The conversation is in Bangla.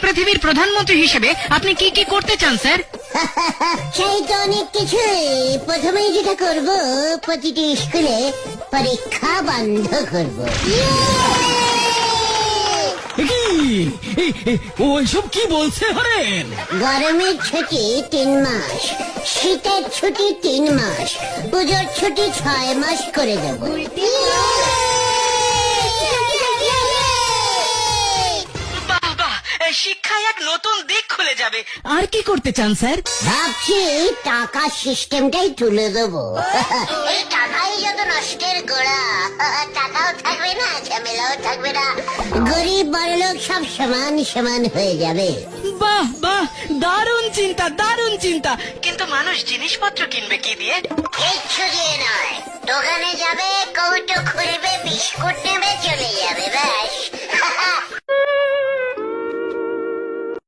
পৃথিবীর প্রধানমন্ত্রী হিসেবে আপনি কি কি করতে চান স্যার? সেই তো অনেক কিছুই। প্রথমেই যেটা করব, প্রতিটি স্কুলে পরীক্ষা বন্ধ করব। ওইসব কি বলছে হরেন? গরমের ছুটি 3 মাস, শীতের ছুটি 3 মাস, পুজোর ছুটি 6 মাস করে দেব। বাহ বাহ, শিক্ষায় এক নতুন দিক খুলে যাবে। আর কি করতে চান স্যার? ভাবছি টাকা সিস্টেমটাই তুলে দেবো। এই টাকাই যত নষ্টের গোড়া। টাকাও থাকবে না, ঝামেলাও থাকবে না, গরিব বড়লোক সব সমান সমান হয়ে যাবে। বাহ বাহ, দারুণ চিন্তা, দারুণ চিন্তা। কিন্তু মানুষ জিনিসপত্র কিনবে কি দিয়ে? কিচ্ছু দিয়ে নয়, দোকানে যাবে, কৌটো খুলবে, বিস্কুট নেবে, চলে যাবে, ব্যাস।